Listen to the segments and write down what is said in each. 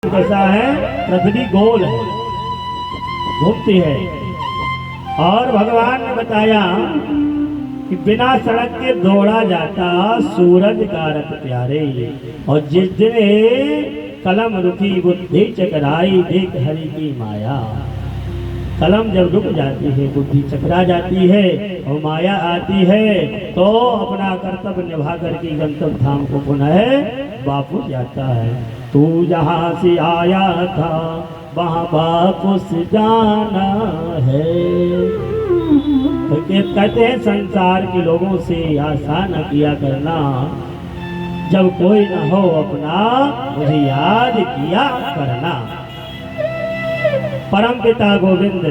कैसा है? पृथ्वी गोल है, घूमती है। और भगवान ने बताया कि बिना सड़क के दौड़ा जाता सूरज का रथ प्यारे। और जिस दिन कलम रुकी बुद्धि चकराई, देख हरि की माया। कलम जब रुक जाती है, बुद्धि चकरा जाती है और माया आती है, तो अपना कर्तव्य निभा करके गंतव्य धाम को पुनः वापस जाता है। तू जहाँ से आया था वहाँ वापस जाना है। तो कहते हैं संसार के लोगों से आशा न किया करना, जब कोई न हो अपना मुझे याद किया करना। परम पिता गोविंद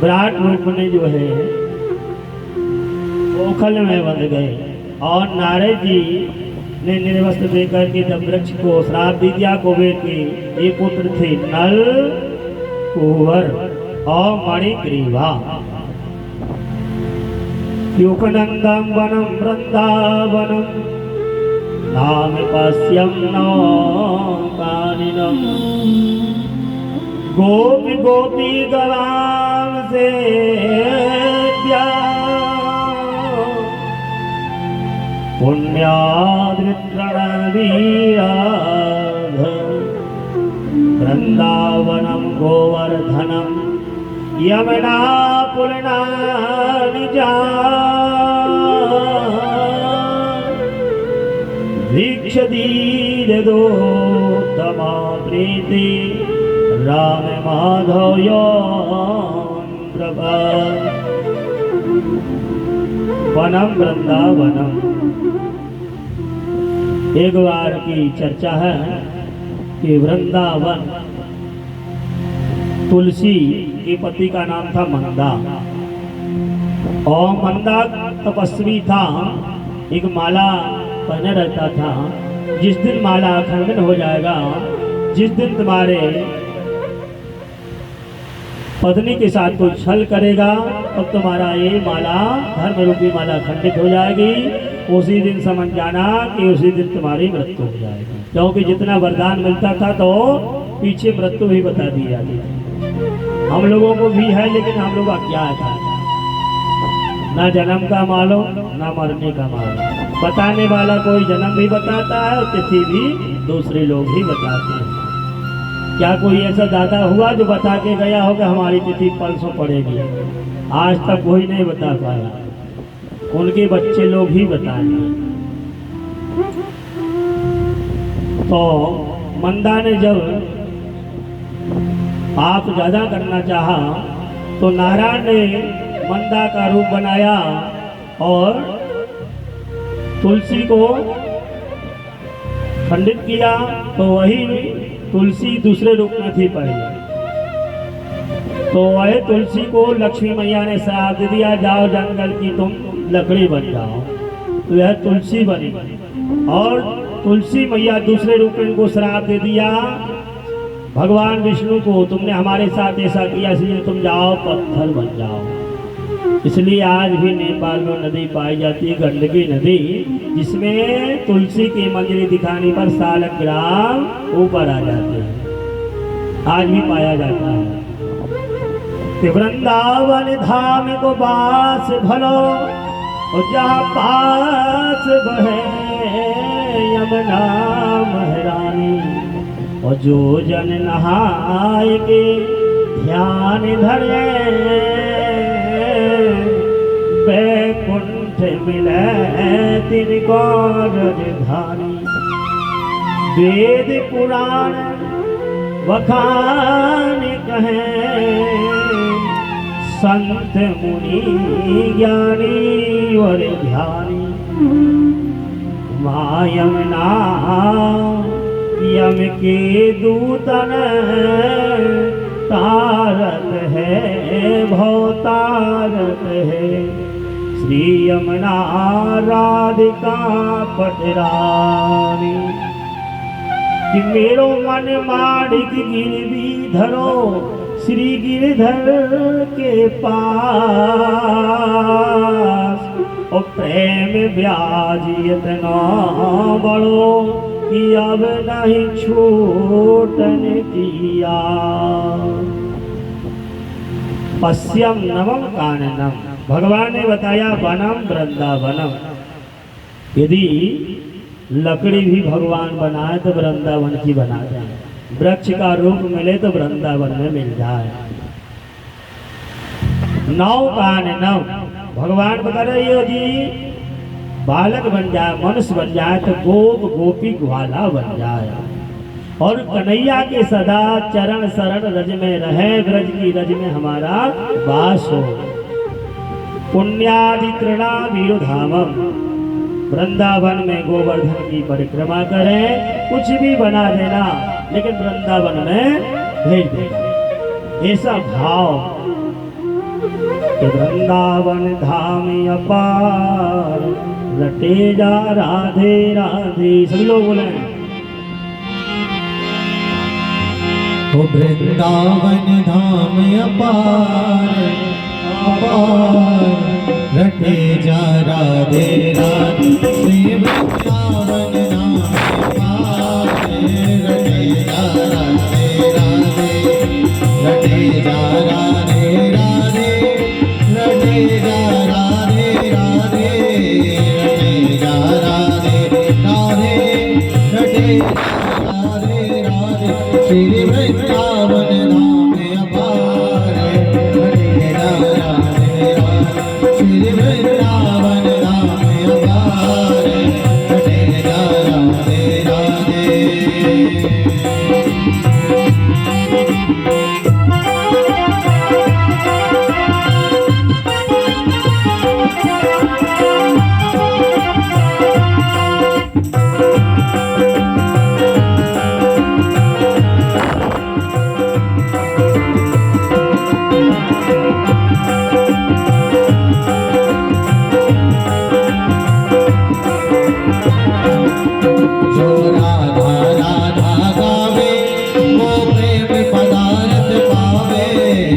विराट रूप में जो है ओखल में बंध गए और नारद जी ने निर्वस्त्र देकर के जब वृक्ष को श्राप दी दिया। कुबेर के ये पुत्र थे नल, कुंवर और मणिग्रीवा। युगनंदम वनम वृंदावनम नाम पश्यम नौकानिनम। गोपी गोपी गवाम से पुण्याद्रितृणवीराध। वृंदावनम गोवर्धनम यमुना पूर्णा निजा। दीक्षदीर दो तमा प्रीति राम माधव प्रभा। वनम वृंदावनम। एक बार की चर्चा है कि वृंदावन, तुलसी के पति का नाम था मंदा, और मंदा तपस्वी था, एक माला पहने रहता था। जिस दिन माला खंडन हो जाएगा, जिस दिन तुम्हारे पत्नी के साथ कोई छल करेगा, तब तुम्हारा ये माला, धर्म रूपी माला खंडित हो जाएगी। उसी दिन समझ जाना कि उसी दिन तुम्हारी मृत्यु हो जाएगी। क्योंकि जितना वरदान मिलता था तो पीछे मृत्यु भी बता दी जाती थी। हम लोगों को भी है, लेकिन हम लोग अज्ञात था, ना जन्म का मालूम ना मरने का मालूम। बताने वाला कोई जन्म भी बताता है और तिथि भी दूसरे लोग ही बताते हैं। क्या कोई ऐसा दादा हुआ जो बता के गया होगा हमारी तिथि परसों पड़ेगी? आज तक कोई नहीं बता पाया, उनके बच्चे लोग ही बताएंगे। तो मंदा ने जब आप ज्यादा करना चाहा तो नारायण ने मंदा का रूप बनाया और तुलसी को खंडित किया। तो वही तुलसी दूसरे रूप में थी पहले, तो वह तुलसी को लक्ष्मी मैया ने श्राप दे दिया, जाओ जंगल की तुम लकड़ी बन जाओ। तो यह तुलसी बनी, और तुलसी मैया दूसरे रूप में इनको श्राप दे दिया भगवान विष्णु को, तुमने हमारे साथ ऐसा किया इसलिए तुम जाओ पत्थर बन जाओ। इसलिए आज भी नेपाल में नदी पाई जाती है, गंडकी नदी, जिसमें तुलसी की मंजरी दिखाने पर सालग्राम ऊपर आ जाते हैं, आज भी पाया जाता है। वृंदावन धाम को बास भलो, और जहाँ पास बहे यमुना महारानी। और जो जन नहाय के ध्यान धरे, बैकुंठ मिले तिनको राजधानी। वेद पुराण वखान कहें, संत मुनि ज्ञानी और ध्यानी। माँ यमुना यम के दूतन तारत है, भवतारत है। श्री यमुना राधिका पटरानी। कि मेरो मन माड़िक गिरवी धरो, श्री गिरधर के पास। और प्रेम ब्याज इतना बड़ो, कि अब नहीं छूटन दिया। पश्यम नवम काननम, भगवान ने बताया वनम वृंदावनम। यदि लकड़ी भी भगवान बनाए तो वृंदावन की बना जाए, वृक्ष का रूप मिले तो वृंदावन में मिल जाए। नौ काननम, भगवान बता रहे यदि बालक बन जाए, मनुष्य बन जाए तो गोप गोपी ग्वाला बन जाए और कन्हैया के सदा चरण शरण रज में रहे, ब्रज की रज में हमारा वास हो। पुण्यादि तृणा वीरुधामम, वृंदावन में गोवर्धन की परिक्रमा करें, कुछ भी बना देना लेकिन वृंदावन में भेज देना, ऐसा भाव। वृंदावन धाम अपार रटे जा राधे राधे, सभी लोग बोले। वृंदावन धाम अपार अपार रटे जा राधे राधे, श्री वृंदावन धाम अपार रटे जा राधे राधे, रटे जा राधे राधे, रटे जा राधे राधे, रटे जा राधे राधे, रटे जा राधे राधे, श्री वृंदावन धाम अपार रटे जा राधे राधे, श्री वृंदावन धाम अपार रटे जा राधे राधे। जो राधा राधा गावे वो प्रेम पदार्थ पावे,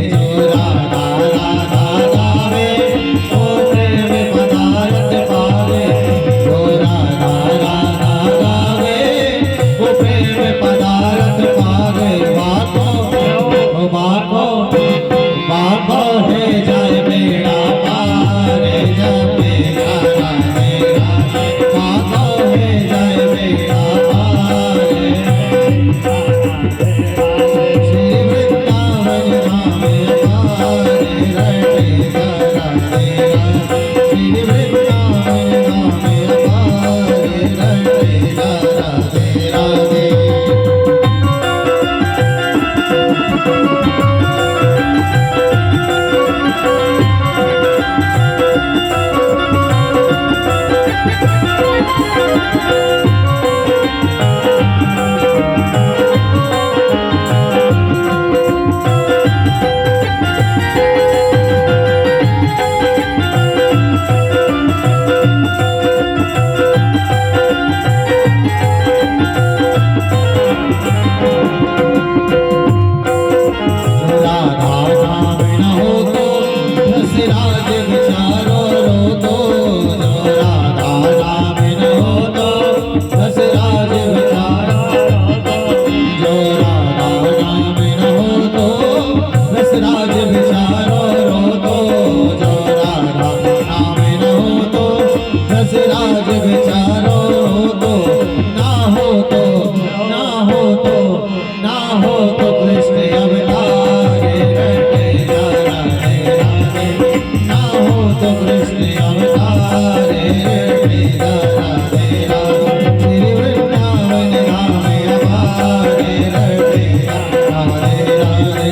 जो राधा राधा गावे वो प्रेम पदार्थ पावे, जो राधा राधा गावे वो प्रेम पदार्थ पावे। बाको बाको बाको है जाए बेड़ा पार, जब मेरा राधे राधे, बाको है जाए बेड़ा पार, श्री वृंदावन धाम अपार रटे जा राधे राधे, श्री वृंदावन धाम अपार रटे जा राधे राधे। राधा नाम न हो तो रसराज विचारो रो तो, जो राधा नाम न हो तो रसराज विचारो रो तो, जो राधा नाम न हो तो रसराज विचारो रो तो, जो राधा नाम न हो तो रसराज विचारो रो तो, ना हो तो ना हो तो ना हो तो कृष्ण अवतार रटे जा राधे राधे, ना हो तो कृष्ण अवतार रटे जा राधे राधे, श्री वृंदावन धाम अपार रटे जा राधे राधे।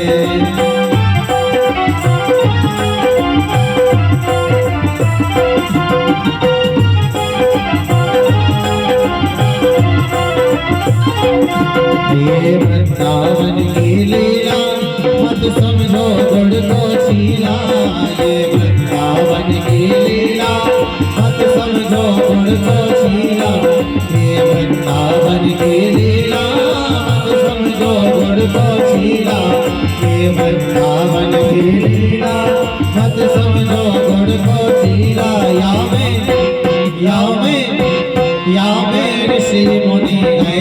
ये वृंदावन की लीला मत समझो गुड़ को छीला, ये वृंदावन की लीला मत समझो गुड़ को छीला, ये वृंदावन की लीला मत समझो गुड़ को छीला, ये वृंदावन की लीला मत समझो गुड़ को छीला। या में ऋषि मुनि गए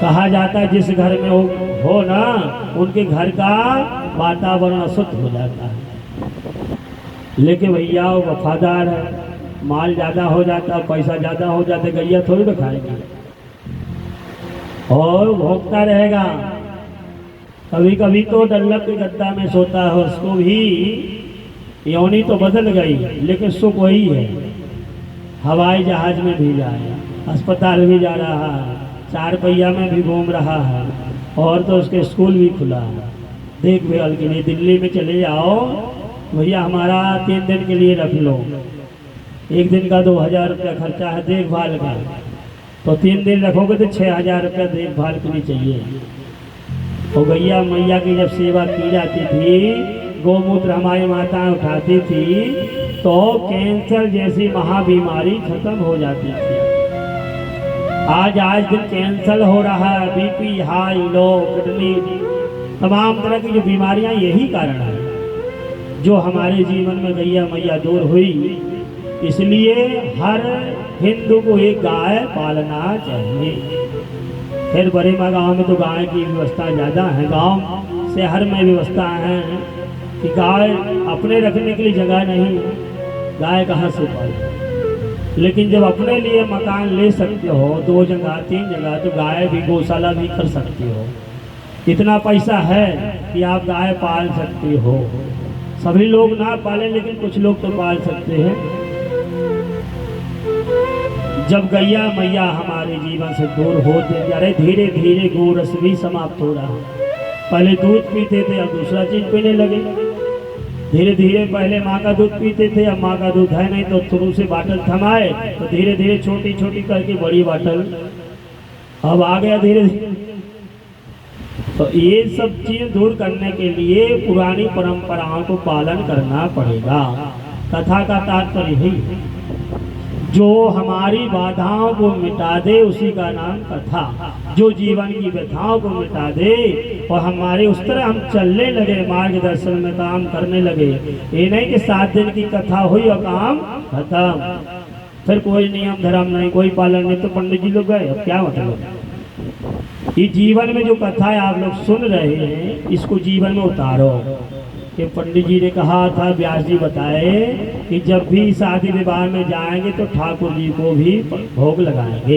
कहा जाता है जिस घर में हो ना, उनके घर का वातावरण अशुद्ध हो जाता है। लेकिन भैया वो वफादार है, माल ज़्यादा हो जाता, पैसा ज़्यादा हो जाता, गैया थोड़ी ना खाएगी और भोगता रहेगा। कभी कभी तो डल्लक के गद्दा में सोता है, उसको भी योनि तो बदल गई लेकिन सुख वही है। हवाई जहाज में भी जाए, अस्पताल भी जा रहा है, 4 पहिया में भी घूम रहा है, और तो उसके स्कूल भी खुला है। देखभाल के लिए दिल्ली में चले जाओ, भैया हमारा 3 दिन के लिए रख लो, 1 दिन का 2000 रुपया खर्चा है देखभाल का, तो 3 दिन रखोगे तो 6000 रुपया देखभाल के लिए चाहिए। और गैया मैया की जब सेवा की जाती थी, गौमूत्र हमारी माताएं उठाती थी, तो कैंसर जैसी महाबीमारी खत्म हो जाती थी। आज दिन कैंसर हो रहा है, बीपी हाई लो, किडनी, तमाम तरह की जो बीमारियां यही कारण है जो हमारे जीवन में गैया मैया दूर हुई। इसलिए हर हिंदू को एक गाय पालना चाहिए। फिर बड़े माँ गाँव में तो गाय की व्यवस्था ज़्यादा है, गांव शहर में व्यवस्था है कि गाय अपने रखने के लिए जगह नहीं, गाय कहाँ से पाले। लेकिन जब अपने लिए मकान ले सकते हो 2 जगह 3 जगह, तो गाय भी गौशाला भी कर सकते हो। इतना पैसा है कि आप गाय पाल सकते हो। सभी लोग ना पालें लेकिन कुछ लोग तो पाल सकते हैं। जब गैया मैया हमारे जीवन से दूर होते जा रहे, धीरे धीरे गोरस भी समाप्त हो रहा। पहले दूध पीते थे, अब दूसरा चीज पीने लगे। धीरे धीरे पहले माँ का दूध पीते थे, अब माँ का दूध है नहीं तो थ्रू से बाटल थमाए, तो धीरे धीरे छोटी छोटी करके बड़ी बाटल अब आ गया धीरे धीरे। तो ये सब चीज दूर करने के लिए पुरानी परंपराओं को पालन करना पड़ेगा। कथा का तात्पर्य ही जो हमारी बाधाओं को मिटा दे उसी का नाम कथा। जो जीवन की व्यथाओं को मिटा दे और हमारे उस तरह हम चलने लगे, मार्गदर्शन में काम करने लगे। ये नहीं कि 7 दिन की कथा हुई और काम खत्म, फिर कोई नियम धर्म नहीं, कोई पालन नहीं, तो पंडित जी लोग गए, अब क्या मतलब। ये जीवन में जो कथा आप लोग सुन रहे हैं, इसको जीवन में उतारो। कि पंडित जी ने कहा था, व्यास जी बताए कि जब भी शादी विवाह में जाएंगे तो ठाकुर जी को भी भोग लगाएंगे,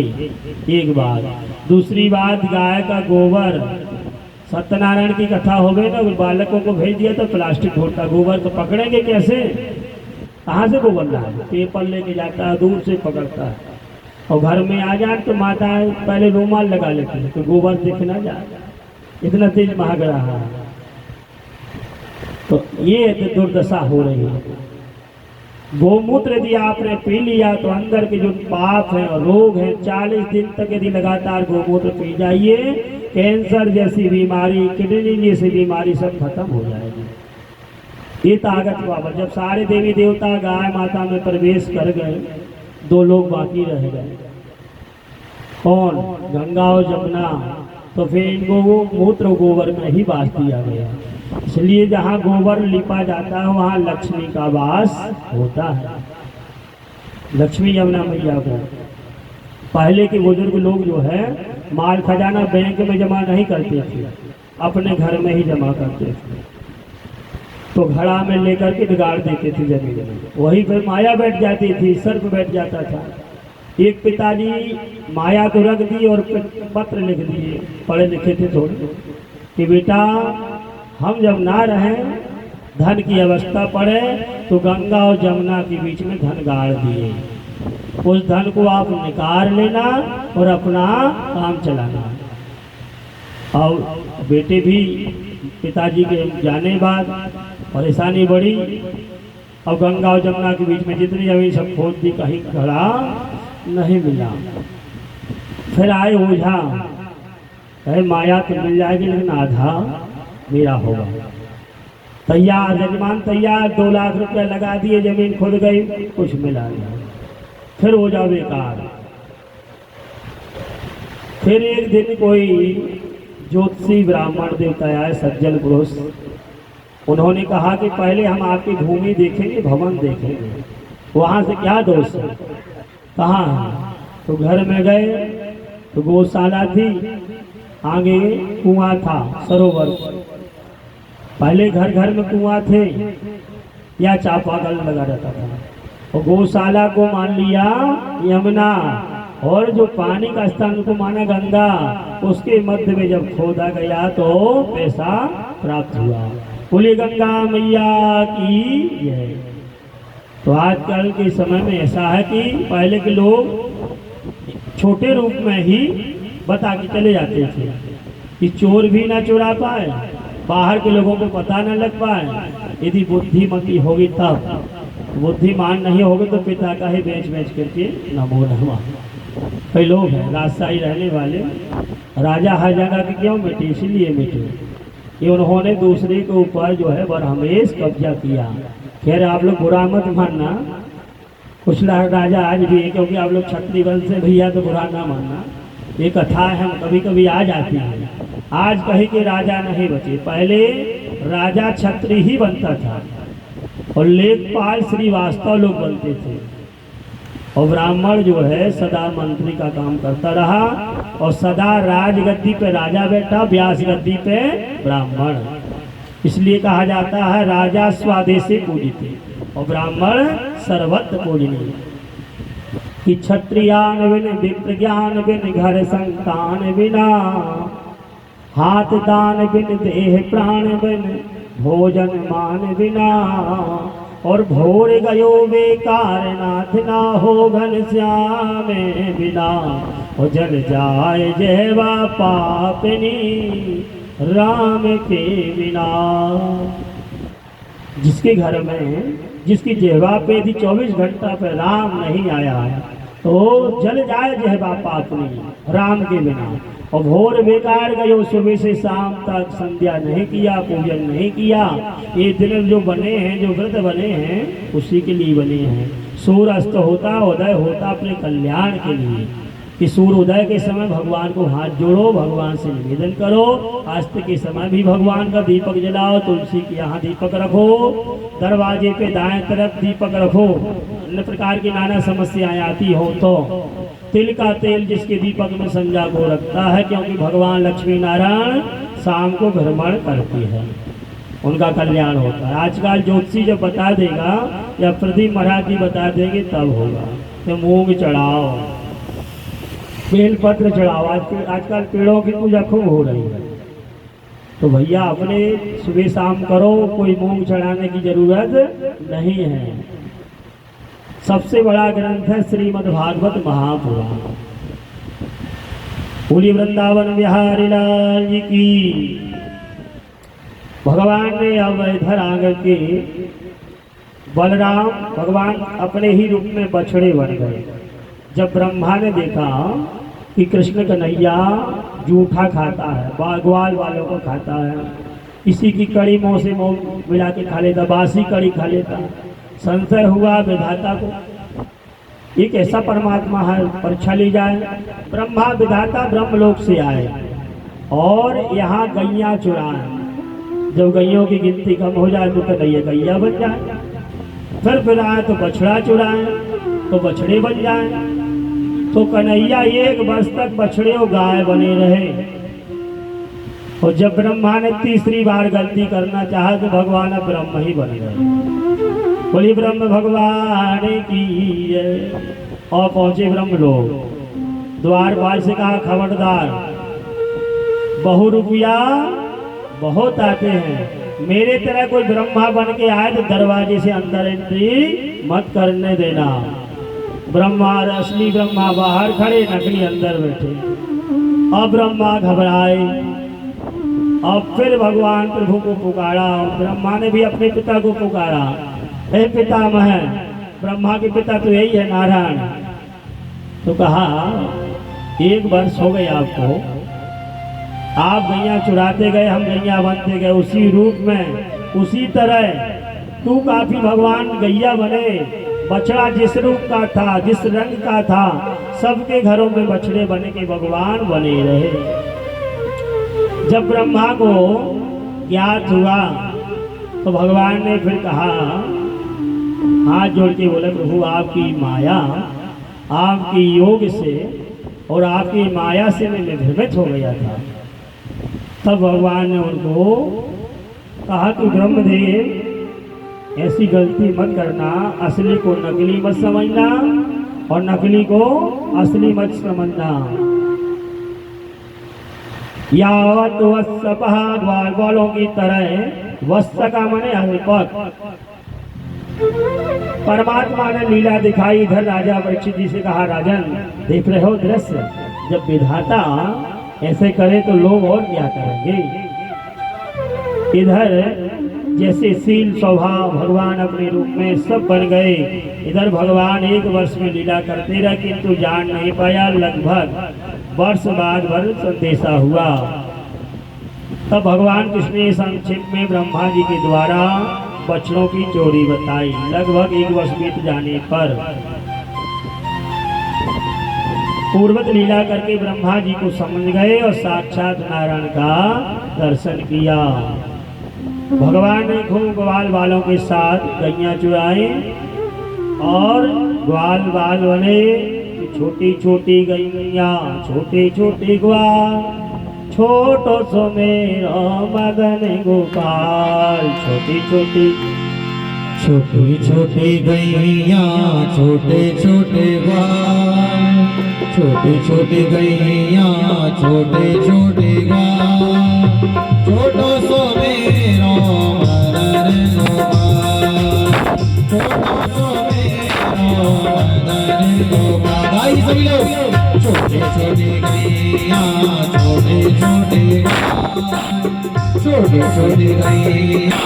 एक बात। दूसरी बात, गाय का गोबर, सत्यनारायण की कथा हो गई ना, बालकों को भेज दिया तो प्लास्टिक ढोता गोबर, तो पकड़ेंगे कैसे, कहाँ से गोबर लाए, पेपर लेके जाता है, दूर से पकड़ता है। और घर में आ जाए तो माताएं पहले रूमाल लगा लेती है तो गोबर दिखना जाए, इतना तेज भाग रहा है। तो ये दुर्दशा हो रही है। गोमूत्र यदि आपने पी लिया तो अंदर के जो पाप हैं और रोग हैं, 40 दिन तक यदि लगातार गोमूत्र पी जाइए, कैंसर जैसी बीमारी, किडनी जैसी बीमारी सब खत्म हो जाएगी। ये ताकत बाबा। जब सारे देवी देवता गाय माता में प्रवेश कर गए, 2 लोग बाकी रह गए, कौन, गंगा और जमुना। तो फिर इनको वो मूत्र गोबर में ही बास दिया गया। इसलिए जहाँ गोबर लिपा जाता है वहाँ लक्ष्मी का वास होता है। लक्ष्मी यमुना मैया को पहले के बुजुर्ग लोग जो है माल खजाना बैंक में जमा नहीं करते थे, अपने घर में ही जमा करते थे। तो घड़ा में लेकर के गाड़ देते थे जमीन में, वही फिर माया बैठ जाती थी, सर्प बैठ जाता था। एक पिताजी माया को रख दी और पत्र लिख दिए, पढ़े लिखे थे थोड़े, कि बेटा हम जब ना रहें, धन की अवस्था पड़े तो गंगा और जमुना के बीच में धन गाड़ दिए, उस धन को आप निकाल लेना और अपना काम चलाना। और बेटे भी पिताजी के जाने बाद परेशानी बढ़ी, और गंगा और जमुना के बीच में जितनी जमीन सब खोद दी, कहीं घड़ा नहीं मिला। फिर आए ओझा, कहे माया तो मिल जाएगी लेकिन आधा मेरा होगा। तैयार, जजमान तैयार, 2 लाख रुपया लगा दिए, जमीन खुद गई, कुछ मिला नहीं। फिर हो जाओ बेकार। फिर एक दिन कोई ज्योतिषी ब्राह्मण देवता आए, सज्जन पुरुष, उन्होंने कहा कि पहले हम आपकी भूमि देखेंगे, भवन देखेंगे, वहां से क्या दोष है, कहाँ है। तो घर में गए तो गौशाला थी, आगे कुआं था, सरोवर। पहले घर घर में कुआं थे या चापाकल लगा रहता था। और गौशाला को मान लिया यमुना, और जो पानी का स्थान को माना गंगा। उसके मध्य में जब खोदा गया तो पैसा प्राप्त हुआ। बोलिए गंगा मैया की जय। तो आजकल के समय में ऐसा है कि पहले के लोग छोटे रूप में ही बता के चले जाते थे कि चोर भी ना चुरा पाए, बाहर के लोगों को पता न लग पाए। यदि बुद्धिमती होगी तब, बुद्धिमान नहीं होगे तो पिता का ही बेच बेच करके नमो नमः। कई लोग हैं राजशाही रहने वाले, राजा हर जगह के क्यों मिटे, इसलिए मिटे कि उन्होंने दूसरे के ऊपर जो है बरहमेश कब्जा किया। खैर आप लोग बुरा मत मानना, कुछ राजा आज भी है, क्योंकि आप लोग क्षत्रिय वंश से भैया तो बुरा ना मानना। ये कथा है कभी कभी आ जाती है। आज कहीं के राजा नहीं बचे, पहले राजा छत्री ही बनता था और लेखपाल श्रीवास्तव लोग बनते थे, और ब्राह्मण जो है सदा मंत्री का काम करता रहा, और सदा राजगद्दी पे राजा बैठा, व्यास गद्दी पे ब्राह्मण। इसलिए कहा जाता है राजा स्वादेशी पूजित और ब्राह्मण सर्वत्र पूजनीय। कि क्षत्रियान बिन विप्र ज्ञान बिन घर संतान बिना, हाथ दान बिन देह प्राण बिन भोजन मान बिना, और भोर गयो बेकार नाथ ना हो घन श्याम बिना, और जल जाए जहवा पापनी राम के बिना। जिसके घर में जिसकी जेहवा पे यदि 24 घंटा पे राम नहीं आया है तो जल जाए जेहवा पापनी राम के बिना। और भोर बेकार गयो, सुबह से शाम तक संध्या नहीं किया, पूजन नहीं किया। ये दिन जो बने हैं, जो व्रत बने हैं, उसी के लिए बने हैं। सूर्य अस्त होता उदय होता अपने कल्याण के लिए, कि सूर्य उदय के समय भगवान को हाथ जोड़ो, भगवान से निवेदन करो। अस्त के समय भी भगवान का दीपक जलाओ, तुलसी के यहाँ दीपक रखो, दरवाजे पे दाएं तरफ दीपक रखो। अन्य प्रकार की नाना समस्याएं आती हो तो तिल का तेल जिसके दीपक में संजा को रखता है, क्योंकि भगवान लक्ष्मी नारायण शाम को भ्रमण करती है, उनका कल्याण होता है। आजकल ज्योतिषी जब बता देगा या प्रदीप महाराज जी बता देंगे तब होगा। तो मूंग चढ़ाओ, बेलपत्र चढ़ाओ। आजकल पेड़ों की पूजा खूब हो रही है, तो भैया अपने सुबह शाम करो, कोई मूंग चढ़ाने की जरूरत नहीं है। सबसे बड़ा ग्रंथ है श्रीमद् भागवत महापुराण। बोलिए वृंदावन बिहारी लाल जी की। भगवान ने अब इधर आकर के बलराम भगवान अपने ही रूप में बछड़े बन गए। जब ब्रह्मा ने देखा कि कृष्ण कन्हैया जूठा खाता है, ग्वाल वालों को खाता है, इसी की कड़ी मुँह से मुँह मिला के खा लेता, बासी कड़ी खा लेता। संशय हुआ विधाता को, ये कैसा परमात्मा है, परीक्षा ली जाए। ब्रह्मा विधाता ब्रह्मलोक से आए और यहाँ गैया चुराए। जब गैयों की गिनती कम हो जाए तो कन्हैया गैया बन जाए, फिर आए तो बछड़ा चुराए तो बछड़े बन जाए। तो कन्हैया 1 वर्ष तक बछड़े और गाय बने रहे। और जब ब्रह्मा ने तीसरी बार गलती करना चाहा तो भगवान अब ब्रह्म ही बन गए। बोली ब्रह्म भगवान की जय। और पहुंचे ब्रह्म लोग, द्वारपाल से कहा खबरदार, बहु रुपया बहुत आते हैं, मेरे तरह कोई ब्रह्मा बन के आए तो दरवाजे से अंदर एंट्री मत करने देना। ब्रह्मा असली ब्रह्मा बाहर खड़े, नकली अंदर बैठे। अब ब्रह्मा घबराए, अब फिर भगवान प्रभु को पुकारा। ब्रह्मा ने भी अपने पिता को पुकारा, हे पितामह, ब्रह्मा के पिता तो यही है नारायण। तो कहा 1 वर्ष हो गए आपको, आप गैया चुराते गए, हम गैया बनते गए उसी रूप में, उसी तरह तू काफी भगवान गैया बने। बछड़ा जिस रूप का था, जिस रंग का था, सबके घरों में बछड़े बने के भगवान बने रहे। जब ब्रह्मा को ज्ञात हुआ तो भगवान ने फिर कहा, हाथ जोड़ के बोले, प्रभु आपकी माया, आपकी योग से और आपकी माया से मैं भ्रमित हो गया था। तब भगवान ने उनको कहा कि ब्रह्मदेव ऐसी गलती मत करना, असली को नकली मत समझना और नकली को असली मत समझना। यावत वत्सपः ग्वाल वालों की तरह, वत्स का माने अल्पक। परमात्मा ने लीला दिखाई। इधर राजा परीक्षित जी से कहा, राजन देख रहे हो दृश्य, जब विधाता ऐसे करे तो लोग और क्या करेंगे। इधर जैसे शील स्वभाव भगवान अपने रूप में सब बन गए। इधर भगवान 1 वर्ष में लीला करते रहे, किंतु जान नहीं पाया। लगभग वर्ष बाद भर संदेशा हुआ। तब भगवान कृष्ण ने संक्षेप में ब्रह्मा जी के द्वारा बच्चों की चोरी बताई। लगभग 1 वर्ष बीत जाने पर पूर्वत लीला करके ब्रह्मा जी को समझ गए और साक्षात नारायण का दर्शन किया। भगवान ने खूब ग्वाल वालों के साथ गैया चुराई और ग्वाल बाल बने। छोटी छोटी गैया, छोटे छोटे ग्वाल, छोटो सो मेरो मदन गोपाल। छोटी छोटी छोटी छोटी गैया, छोटे छोटे ग्वाल, छोटी छोटी गैया, छोटे छोटे ग्वाल, छोटो सो मेरो मदन गोपाल, छोटो सो मेरो मदन गोपाल। आई सभी लोग, छोटे छोटे गैया, छोटे छोटे ग्वाल, छोटे छोटे गैया,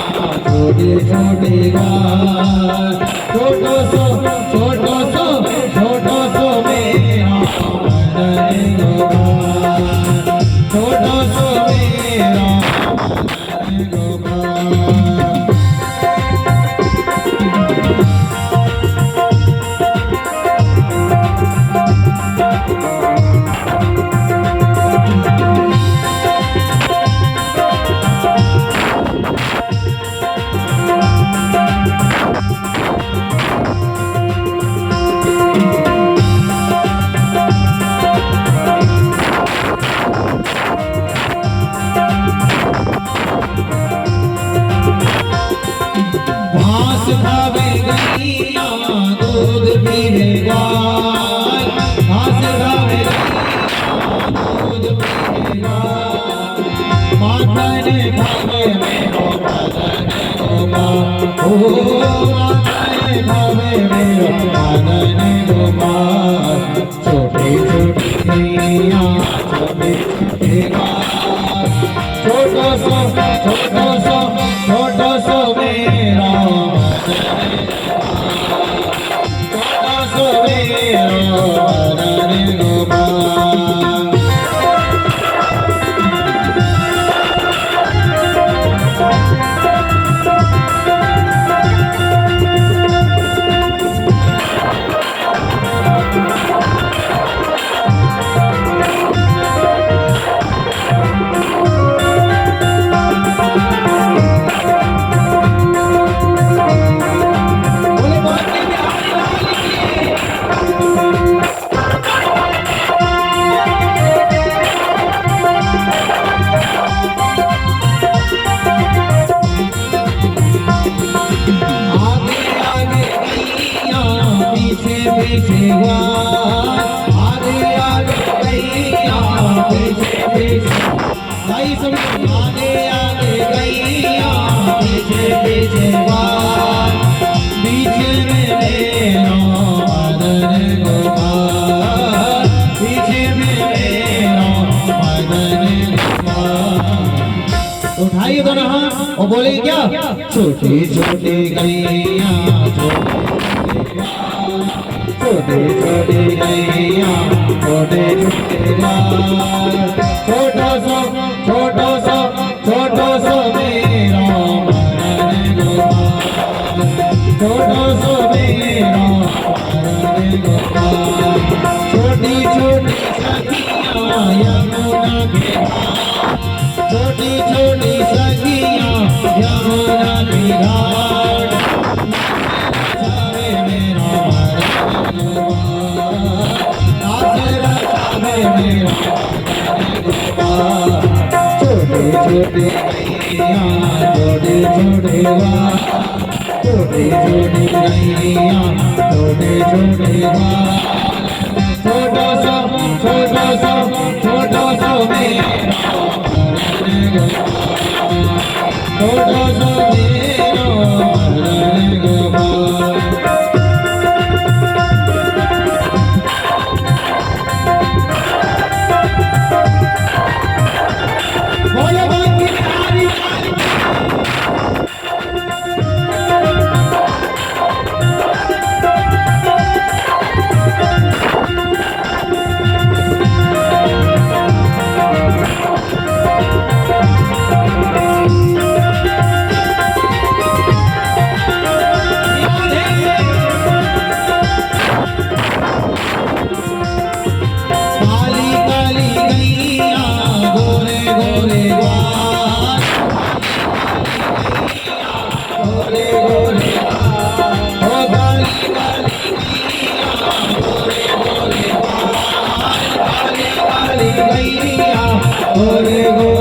छोटे छोटे ग्वाल, छोटो सो छोटो सो छोटो सो मेरा मदन गोपाल, छोटो सो मेरा मदन गोपाल। घास खावे गैया, दूध पीवे गाय, घास खावे गैया, दूध पीवे गाय, माखन खावे मेरो मदन गोपाल, ओ माखन खावे मेरो मदन गोपाल। छोटे छोटे गैया, छोटे छोटे गाय, छोटो सो छोटो सो छोटो सो मेरा मदन गोपाल, छोटो सो मेरा मदन गोपाल। पीछे ग्वाल, आगे आगे गैया, पीछे पीछे भाई सब। आगे आगे गैया, पीछे पीछे ग्वाल, पीछे में मेरा मदन गोपाल, पीछे में मेरा मदन गोपाल। उठाइए दोनों हाथ और बोले क्या, छोटी छोटी गैया, छोटे छोटे गैया, छोटे छोटे गाय, छोटो सो छोटो सो मेरा मदन गोपाल, छोटो सो मेरा मदन गोपाल। छोटी छोटी सखियाँ यमुना के घाट, छोटी छोटी सखियाँ यमुना के घाट, मेरा छोटे छोटे नैया छोटे छोटे बाल छोटे छोटे नैया छोटे छोटे बाल छोटो सो मेरा छोटो सो मेरो मरण गोपाल बोलो बाकी बिहारी काली काली गैया गोरे गोरे बाल गोरे गोरे बाल ओ काली काली गैया गोरे गोरे बाल काली काली गैया गोरे गोरे